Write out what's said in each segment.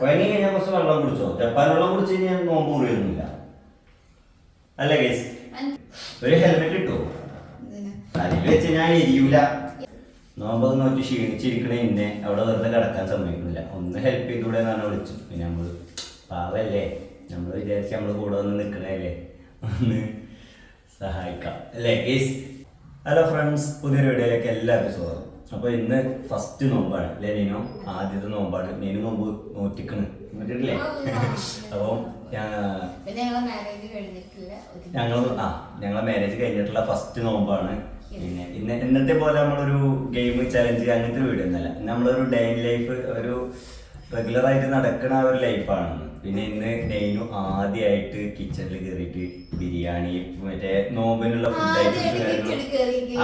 പനി കഴിഞ്ഞാൽ കുറച്ച് വെള്ളം കുടിച്ചോ. ജപ്പാൻ വെള്ളം കുടിച്ച് കഴിഞ്ഞാൽ നോമ്പ് മുറിയൊന്നുമില്ല അല്ല കേസ്. ഒരു ഹെൽമെറ്റ് ഇട്ടോ, അതിൽ വെച്ച് ഞാൻ എരിയൂല. നോമ്പ് നോക്കി ക്ഷീണിച്ചിരിക്കണ ഇന്നെ അവിടെ വെറുതെ കിടക്കാൻ സമ്മതിക്കുന്നില്ല. ഒന്ന് ഹെൽപ്പ് ചെയ്തൂടെ എന്നാണ് വിളിച്ചു. പിന്നെ നമ്മള് പാവല്ലേ, നമ്മൾ വിചാരിച്ച് നമ്മൾ കൂടെ വന്ന് നിൽക്കണല്ലേ, ഒന്ന് സഹായിക്കാം അല്ലേ കേസ്. ഹലോ ഫ്രണ്ട്സ്, പുതിയൊരു വീഡിയോയിലേക്ക് എല്ലാവർക്കും സ്വാഗതം. അപ്പോൾ ഇന്ന് ഫസ്റ്റ് നോമ്പാണ് അല്ലേ നീനോ? ആദ്യത്തെ നോമ്പാണ്. നീനും നോമ്പ് നോറ്റിക്കണ് നോറ്റിട്ടില്ലേ? അപ്പോൾ ഞങ്ങളെ മാരേജ് കഴിഞ്ഞിട്ടുള്ള ഫസ്റ്റ് നോമ്പാണ്. പിന്നെ ഇന്നത്തെ പോലെ നമ്മളൊരു ഗെയിം ചലഞ്ച് അങ്ങനത്തെ വീഡിയോ ഒന്നല്ല. നമ്മളൊരു ഡേ ഇൻ ലൈഫ്, ഒരു റെഗുലറായിട്ട് നടക്കുന്ന ആ ഒരു ലൈഫാണ്. പിന്നെ ഇന്ന് നെയ്നു ആദ്യമായിട്ട് കിച്ചണിൽ കയറിയിട്ട് ബിരിയാണി, മറ്റേ നോമ്പിനുള്ള ഫുഡ് ഐറ്റംസ്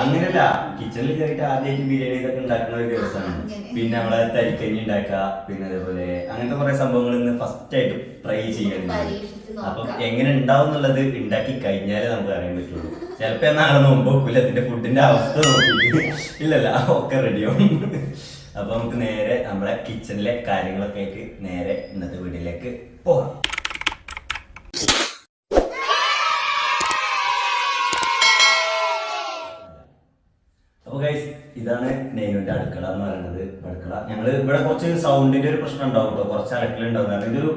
അങ്ങനെയല്ല, കിച്ചണിൽ കയറിയിട്ട് ആദ്യമായിട്ട് ബിരിയാണി ഇതൊക്കെ ഉണ്ടാക്കുന്ന ഒരു ദിവസമാണ്. പിന്നെ നമ്മളെ തരിക്കഞ്ഞി ഉണ്ടാക്കുക, പിന്നെ അതേപോലെ അങ്ങനത്തെ കുറെ സംഭവങ്ങൾ ഇന്ന് ഫസ്റ്റ് ആയിട്ട് ട്രൈ ചെയ്യുന്നുണ്ട്. അപ്പം എങ്ങനെ ഉണ്ടാവും എന്നുള്ളത് ഉണ്ടാക്കി കഴിഞ്ഞാലേ നമുക്ക് അറിയാൻ പറ്റുള്ളൂ. ചിലപ്പോ നാളെ നോമ്പ് നോക്കൂല, അതിന്റെ ഫുഡിന്റെ അവസ്ഥ നോക്കിയിട്ട് ഇല്ലല്ല ഒക്കെ റെഡിയാവും. അപ്പൊ നമുക്ക് നേരെ നമ്മളെ കിച്ചണിലെ കാര്യങ്ങളൊക്കെ ആയിട്ട് നേരെ ഇന്നത്തെ വീഡിയോയിലേക്ക് പോകാം. അപ്പൊ ഗൈസ്, ഇതാണ് നെയ്നുവിന്റെ അടുക്കള എന്ന് പറയുന്നത്. അടുക്കള ഞങ്ങള് ഇവിടെ കുറച്ച് സൗണ്ടിന്റെ ഒരു പ്രശ്നം ഉണ്ടാവും കേട്ടോ, കുറച്ച് അലക്കലുണ്ടാവും. കാരണം ഇതൊരു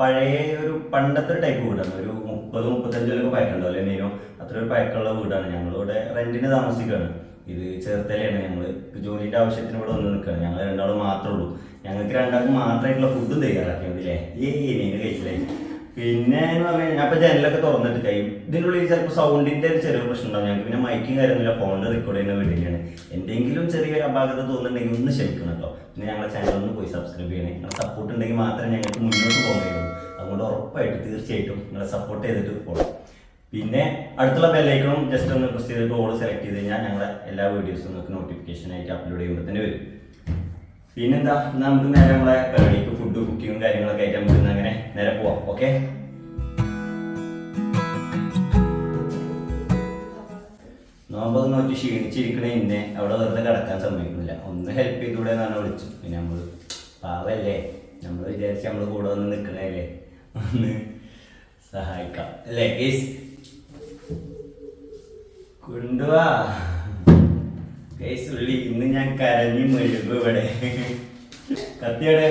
പഴയ ഒരു പണ്ടത്തെ ഒരു ടൈപ്പ് വീടാണ്. ഒരു 30-35 പഴക്കമുണ്ടാവും അല്ലെ നെയ്നോ? അത്ര ഒരു പഴക്കമുള്ള വീടാണ്. ഞങ്ങളിവിടെ റെന്റിന് താമസിക്കുകയാണ്. ഇത് ചേർത്തലയാണ്. ഞങ്ങൾ ജോലിന്റെ ആവശ്യത്തിന് ഇവിടെ വന്ന് നിൽക്കുകയാണ്. ഞങ്ങൾ രണ്ടാളും മാത്രമേ ഉള്ളൂ. ഞങ്ങൾക്ക് രണ്ടാൾക്കും മാത്രമായിട്ടുള്ള ഫുഡും തയ്യാറാക്കിയതില്ലേ നെയ്ന് കഴിച്ചില്ലേ. പിന്നെ എന്ന് പറഞ്ഞു കഴിഞ്ഞാൽ ഇപ്പൊ ജനലൊക്കെ തുറന്നിട്ട് കഴിയും. ഇതിനുള്ളിൽ ചിലപ്പോൾ സൗണ്ടിന്റെ ഒരു ചെറിയ പ്രശ്നം ഉണ്ടാവും. ഞങ്ങൾക്ക് പിന്നെ മൈക്കും കാര്യമൊന്നുമില്ല, ഫോണിൽ റെക്കോർഡ് ചെയ്യുന്ന വീഡിയോയാണ്. എന്തെങ്കിലും ചെറിയൊരു അപാകത തോന്നുന്നുണ്ടെങ്കിൽ ഒന്ന് ക്ഷമിക്കണം കേട്ടോ. പിന്നെ ഞങ്ങളുടെ ചാനൽ ഒന്ന് പോയി സബ്സ്ക്രൈബ് ചെയ്യണേ. നിങ്ങളുടെ സപ്പോർട്ട് ഉണ്ടെങ്കിൽ മാത്രമേ ഞങ്ങൾക്ക് മുന്നോട്ട് പോകാൻ കഴിയുള്ളൂ. അതുകൊണ്ട് ഉറപ്പായിട്ട് തീർച്ചയായിട്ടും നിങ്ങളെ സപ്പോർട്ട് ചെയ്തിട്ട് പോകണം. പിന്നെ അടുത്തുള്ള ബെല്ലൈക്കണും ജസ്റ്റ് ഒന്ന് പ്രസ് ചെയ്തിട്ട് ഓൾ സെലക്ട് ചെയ്ത് കഴിഞ്ഞാൽ ഞങ്ങളുടെ എല്ലാ വീഡിയോസും നിങ്ങൾക്ക് നോട്ടിഫിക്കേഷൻ ആയിട്ട് അപ്ലോഡ് ചെയ്യുമ്പോൾ തന്നെ വരും. പിന്നെന്താ, നമുക്ക് നേരെ നമ്മളെ പരിപാടിക്ക് ഫുഡ് കുക്കിങ്ങും കാര്യങ്ങളൊക്കെ ആയിട്ട് നമുക്ക് അങ്ങനെ നേരെ പോവാം. ഓക്കെ, നോമ്പത് നോക്കി ക്ഷീണിച്ചിരിക്കണ ഇന്നെ അവിടെ വെറുതെ കിടക്കാൻ സമ്മതിക്കുന്നില്ല. ഒന്ന് ഹെൽപ്പ് ചെയ്തൂടെ എന്നാണ് വിളിച്ചു. പിന്നെ നമ്മള് പാവല്ലേ, നമ്മൾ വിചാരിച്ച് നമ്മൾ കൂടെ വന്ന് നിൽക്കണല്ലേ, ഒന്ന് സഹായിക്കാം അല്ലേ കേസ്. കൊണ്ടുവാ കേസ് ഉള്ളി. ഇന്ന് ഞാൻ കരഞ്ഞു മെഴുകും. ഇവിടെ കത്തിയുടെ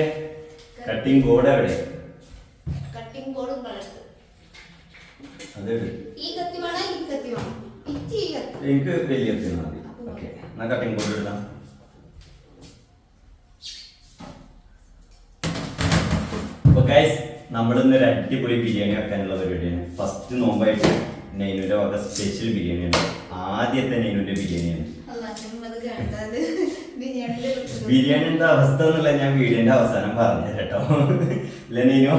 കട്ടിംഗ് ബോർഡ് എവിടെ? എനിക്ക് വലിയ കത്തി മതി. ഓക്കെ, എന്നാ കട്ടിംഗ് ബോർഡ് എടുക്കാം. അപ്പൊ ഗൈസ്, നമ്മളിന്നൊരു അടിപൊളി ബിരിയാണി വെക്കാനുള്ള പരിപാടിയാണ്. ഫസ്റ്റ് നോമ്പായിട്ട് നെയ്നുവിന്റെ വക സ്പെഷ്യൽ ബിരിയാണിയാണ്. ആദ്യത്തെ നെയ്നുവിന്റെ ബിരിയാണിയാണ്. ബിരിയാണിന്റെ അവസ്ഥ എന്നുള്ള ഞാൻ വീഡിയോന്റെ അവസാനം പറഞ്ഞു കേട്ടോ ഇല്ല നെയ്നോ?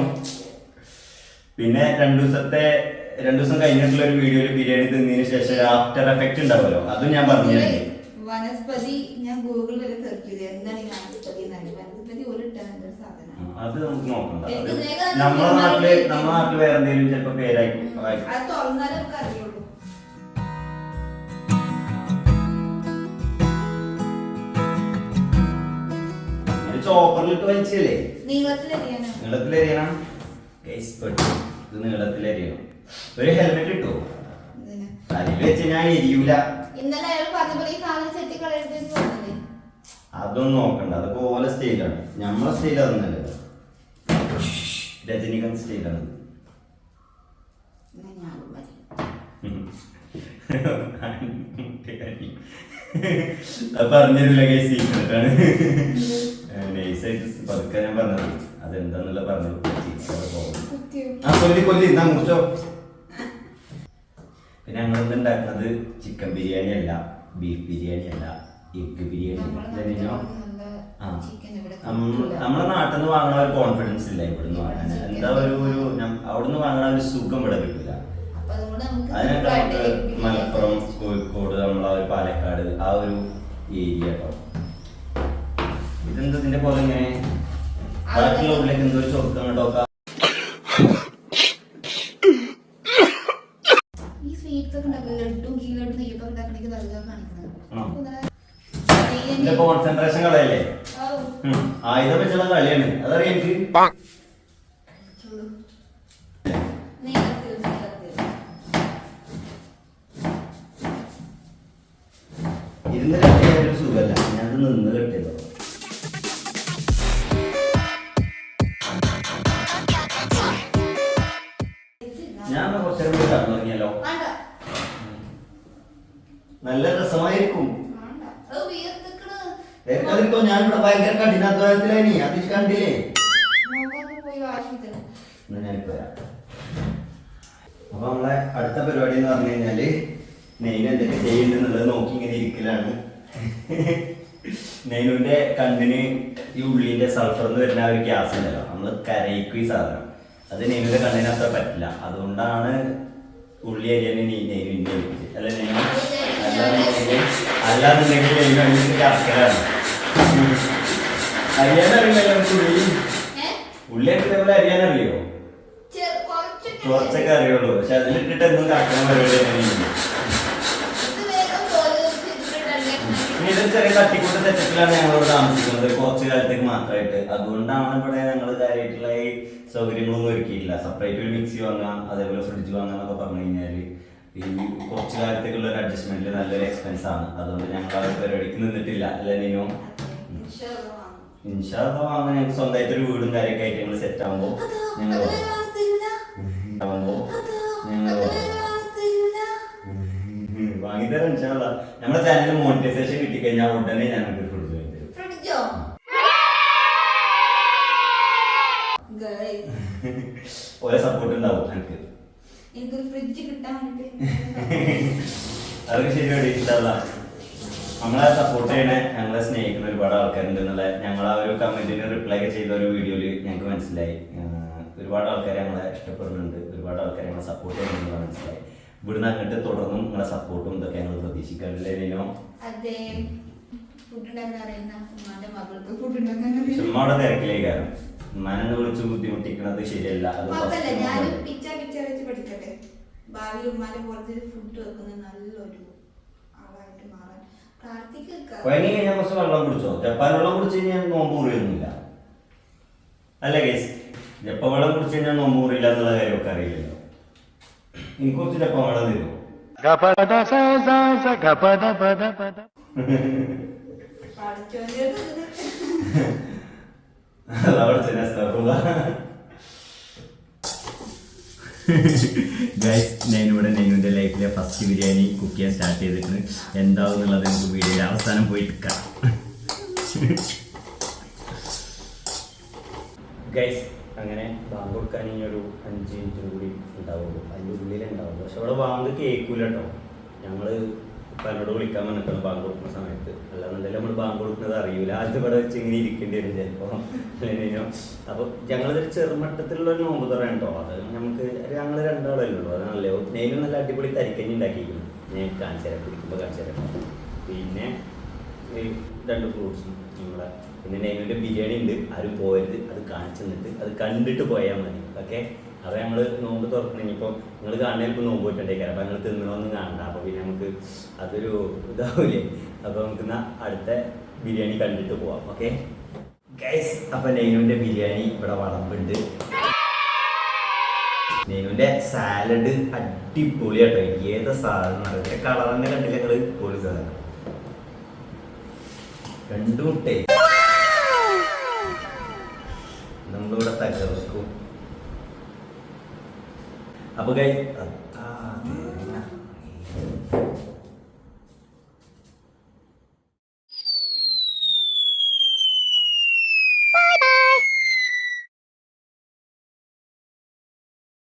പിന്നെ രണ്ടു ദിവസം കഴിഞ്ഞിട്ടുള്ള ഒരു വീഡിയോയിൽ ബിരിയാണി തിന്നതിന് ശേഷം ആഫ്റ്റർ എഫക്ട് ഉണ്ടാവുമല്ലോ, അതും ഞാൻ പറഞ്ഞു. വനസ്പതി ഞാൻ ഗൂഗിളിൽ വരെ സെർച്ച് ചെയ്ത് എന്താണ് ഈ വനസ്പതി അത് നമുക്ക് നോക്കണ്ട. നമ്മളെ നാട്ടില് വേറെ എന്തെങ്കിലും ചിലപ്പോ പേരായിരിക്കും. ചോപ്പറിലിട്ട് വലിച്ചല്ലേ, നീളത്തിലരിയണം. ഇത് നീളത്തിലരിയണം. ഒരു ഹെൽമെറ്റ് ഇട്ടോ, അതിൽ വെച്ച് ഞാൻ എരിയൂല. അതൊന്നും നോക്കണ്ട, അതൊക്കെ ഓല സ്റ്റൈലാണ്. നമ്മളെ സ്റ്റൈൽ അതൊന്നല്ല, രജനികാന്ത് സ്റ്റൈലാണ്. പറഞ്ഞില്ല സീക്രട്ടാണ്. നൈസായിട്ട് പതുക്കെ ഞാൻ പറഞ്ഞത്. അതെന്താന്നുള്ള പറഞ്ഞു കൊല്ലി എന്നാ മുറിച്ചോ. പിന്നെ ഞങ്ങളെന്ത് ഉണ്ടാക്കുന്നത് ചിക്കൻ ബിരിയാണി അല്ല, ബീഫ് ബിരിയാണി അല്ല, എഗ് ബിരിയാണി. നമ്മളെ നാട്ടിൽ നിന്ന് വാങ്ങണ ഒരു കോൺഫിഡൻസ് ഇല്ല ഇവിടുന്ന് വാങ്ങാൻ. എന്താ ഒരു അവിടുന്ന് വാങ്ങണ ഒരു സുഖം ഇവിടെ കിട്ടില്ല. അതിനൊക്കെ നമുക്ക് മലപ്പുറം, കോഴിക്കോട്, നമ്മളെ ഒരു പാലക്കാട് ആ ഒരു ഏരിയ കേട്ടോ. ഇതെന്താ ഇതിന്റെ പോലെ ഇങ്ങനെ ബാക്കിയുള്ള ഉള്ളിലേക്ക് എന്തോ ഒരു ചൊറുക്കം കേട്ടോ. കോൺസെൻട്രേഷൻ കളയല്ലേ, ആയുധം വെച്ചുള്ള കളിയാണ്. അതറിയാം എനിക്ക്. ചൂട്. നീളത്തിൽ ഇരുന്ന് കെട്ടിയ ഒരു സുഖമല്ല, ഞാനത് നിന്ന് കെട്ടിയതോ. ഞാൻ കുറച്ചേരം കൂടി കടന്നു തുടങ്ങിയല്ലോ. വേണ്ട നല്ല രസമായിരിക്കും. വേണ്ട അത് വിയർത്തിക്കണ്. വേർക്കാതിരിക്കോ, ഞാനിവിടെ ഭയങ്കര കഠിനാധ്വാനത്തിലായി, അത് കണ്ടില്ലേ? മുഖമൊക്കെ പോയി വാഷിക്കണം. എന്നാ ഞാനിപ്പോ വരാം. അപ്പൊ നമ്മളെ അടുത്ത പരിപാടി എന്ന് പറഞ്ഞു കഴിഞ്ഞാല് നെയ്ന് എന്തൊക്കെ ചെയ്യുന്നുള്ളത് നോക്കി ഇങ്ങനെ ഇരിക്കലാണ്. നെയ്നുവിന്റെ കണ്ണിന് ഈ ഉള്ളിന്റെ സൾഫർ എന്ന് വരുന്ന ഒരു ഗ്യാസ് ഉണ്ടല്ലോ, നമ്മള് കരയിക്കും ഈ സാധനം. അത് നെയ്നുവിന്റെ കണ്ണിന് അത്ര പറ്റില്ല, അതുകൊണ്ടാണ് ഉള്ളി അരിയാന് നെയ്നു ഇന്നെ വിളിച്ചത്. അല്ല നെയ്നു അല്ലാന്നുണ്ടെങ്കിൽ നെയ്നു അതിന് കറക്കലാണ്. അരിയാനറിയില്ലല്ലോ നമുക്ക് ഉള്ളി. ഉള്ളി ഒക്കെ അരിയാനറിയോ? കുറച്ചൊക്കെ അറിയുള്ളൂ, പക്ഷെ അതിലിട്ടിട്ട് എന്നും കറക്കണ പരിപാടി. ഇത് ചെറിയ തട്ടിക്കൂട്ട് സെറ്റപ്പിലാണ് ഞങ്ങളിവിടെ താമസിക്കുന്നത്, കുറച്ച് കാലത്തേക്ക് മാത്രമായിട്ട്. അതുകൊണ്ടാണ് ഇവിടെ ഞങ്ങൾ കാര്യമായിട്ടുള്ള ഈ സൗകര്യങ്ങളൊന്നും ഒരുക്കിയിട്ടില്ല. സെപ്പറേറ്റ് ഒരു മിക്സി വാങ്ങാം, അതേപോലെ ഫ്രിഡ്ജ് വാങ്ങാം എന്നൊക്കെ പറഞ്ഞു കഴിഞ്ഞാൽ ഈ കുറച്ച് കാലത്തേക്കുള്ള ഒരു അഡ്ജസ്റ്റ്മെന്റിൽ നല്ലൊരു എക്സ്പെൻസ് ആണ്. അതുകൊണ്ട് ഞങ്ങൾ ആ ഒരു പരിപാടിക്ക് നിന്നിട്ടില്ല. അല്ലെ നീനോ? ഇൻഷാല്ലാ വാങ്ങാൻ ഞങ്ങൾക്ക് സ്വന്തമായിട്ട് ഒരു വീടും കാര്യമൊക്കെ ആയിട്ട് ഞങ്ങൾ സെറ്റ് ആകുമ്പോൾ ഞങ്ങൾ വാങ്ങിത്തരാം ഇൻഷാല്ലാ. നമ്മുടെ ചാനലിൽ മോണിറ്റൈസേഷൻ കിട്ടിക്കഴിഞ്ഞാൽ ഉടനെ ഞങ്ങൾക്ക് ഫ്രിഡ്ജ് വാങ്ങിത്തരും. ഓരോ സപ്പോർട്ട് ഉണ്ടാവും എനിക്ക്. ഫ്രിഡ്ജ് കിട്ടാൻ അതൊക്കെ ശരിയാണ് ഇൻഷാല്ലാ. നമ്മളെ സപ്പോർട്ട് ചെയ്യണേ, ഞങ്ങളെ സ്നേഹിക്കുന്ന ഒരുപാട് ആൾക്കാരുണ്ട് എന്നുള്ള ഞങ്ങൾ ആ ഒരു കമന്റിന് റിപ്ലൈ ഒക്കെ ചെയ്ത ഒരു വീഡിയോയിൽ ഞങ്ങൾക്ക് മനസ്സിലായി. ഒരുപാട് ആൾക്കാരെ ഞങ്ങളെ ഇഷ്ടപ്പെടുന്നുണ്ട്, ഒരുപാട് ആൾക്കാരെ ഞങ്ങളെ സപ്പോർട്ട് ചെയ്യുന്നുണ്ടെന്ന് മനസ്സിലായി. ഇവിടുന്ന് അങ്ങോട്ട് തുടർന്നും നിങ്ങളെ സപ്പോർട്ടും ഇതൊക്കെ ഞങ്ങൾ പ്രതീക്ഷിക്കാറില്ലേ നീനോ? ചുമ്മാ അവിടെ തിരക്കിലേക്ക് കാരണം ഉമ്മാനെ വിളിച്ച് ബുദ്ധിമുട്ടിക്കുന്നത് ശരിയല്ല. അത് പനി കഴിഞ്ഞാൽ കുറച്ച് വെള്ളം കുടിച്ചോ. ജപ്പാൻ വെള്ളം കുടിച്ചു കഴിഞ്ഞാൽ നോമ്പ് മുറിയൊന്നുമില്ല അല്ലേ ഗൈസ്? ജപ്പാൻ വെള്ളം കുടിച്ചു കഴിഞ്ഞാൽ നോമ്പ് മുറിയില്ല എന്നുള്ള കാര്യമൊക്കെ അറിയില്ലല്ലോ. എനിക്ക് കുറച്ച് ജപ്പാൻ വെള്ളം തരുമോ? ഞാനിവിടെ നെയ്നുവിൻ്റെ ലൈഫിലെ ഫസ്റ്റ് ബിരിയാണി കുക്ക് ചെയ്യാൻ സ്റ്റാർട്ട് ചെയ്തിട്ടുണ്ട്. എന്താവും എന്നുള്ളത് നമുക്ക് വീഡിയോയുടെ അവസാനം പോയിട്ട് ഗൈസ്. അങ്ങനെ ബാങ്ക് കൊടുക്കാൻ ഇനി ഒരു 5 മിനിറ്റ് കൂടി ഉണ്ടാവുള്ളൂ, അതിൻ്റെ ഉള്ളിലുണ്ടാവുള്ളൂ. പക്ഷെ അവിടെ ബാങ്ക് കേൾക്കൂല കേട്ടോ. ഞങ്ങൾ പലരോട് വിളിക്കാൻ വന്നിട്ടാണ് ബാങ്ക് കൊടുക്കുന്ന സമയത്ത്. അല്ലാന്നുണ്ടെങ്കിൽ നമ്മൾ ബാങ്ക് കൊടുക്കുന്നത് അറിയില്ല. ആദ്യത്തെ ഇവിടെ വെച്ച് ഇങ്ങനെ ഇരിക്കേണ്ടി വരും ചിലപ്പോൾ. അല്ലെങ്കിൽ അപ്പോൾ ഞങ്ങളതൊരു ചെറുമട്ടത്തിലുള്ള ഒരു നോമ്പ് തുറയാണ് കേട്ടോ. അത് നമുക്ക് ഞങ്ങൾ രണ്ടാളല്ലേ ഉള്ളൂ. അത് നല്ല നെയ്നും നല്ല അടിപൊളി കരിക്കഞ്ഞി ഉണ്ടാക്കിയിരിക്കുന്നു. ഞാൻ കാണിച്ചു തരാം, കുടിക്കുമ്പോൾ കാണിച്ചു തരാം. പിന്നെ ഈ 2 ഫ്രൂട്ട്സും നമ്മുടെ പിന്നെ നെയ്മിൻ്റെ ബിരിയാണി ഉണ്ട്. ആരും പോയത് അത് കാണിച്ചു തന്നിട്ട് അത് കണ്ടിട്ട് പോയാൽ മതി. ഓക്കെ. അപ്പോൾ ഞങ്ങൾ നോമ്പ് തുറക്കണമെങ്കിൽ ഇപ്പോൾ നിങ്ങൾ കാണുന്നതിപ്പോൾ നോമ്പ് പോയിട്ടുണ്ടെങ്കിൽ അപ്പോൾ ഞങ്ങൾ തിന്നണമെന്ന് കാണണ്ട. അപ്പോൾ പിന്നെ നമുക്ക് അതൊരു ഇതാവില്ലേ. അപ്പോൾ നമുക്ക് അടുത്ത ബിരിയാണി കണ്ടിട്ട് പോവാം. Okay guys. അപ്പോൾ നെയ്നുവിൻ്റെ ബിരിയാണി ഇവിടെ വളമ്പുണ്ട്. നെയ്നുവിൻ്റെ സാലഡ് അടിപൊളിയാട്ടോ. ഏത് സാധനം അതിൻ്റെ കളർ തന്നെ കണ്ടില്ല നിങ്ങൾ? പൊളി സാധനം രണ്ടും നമ്മളിവിടെ തകർക്കും. അപ്പൊ ഗൈസ്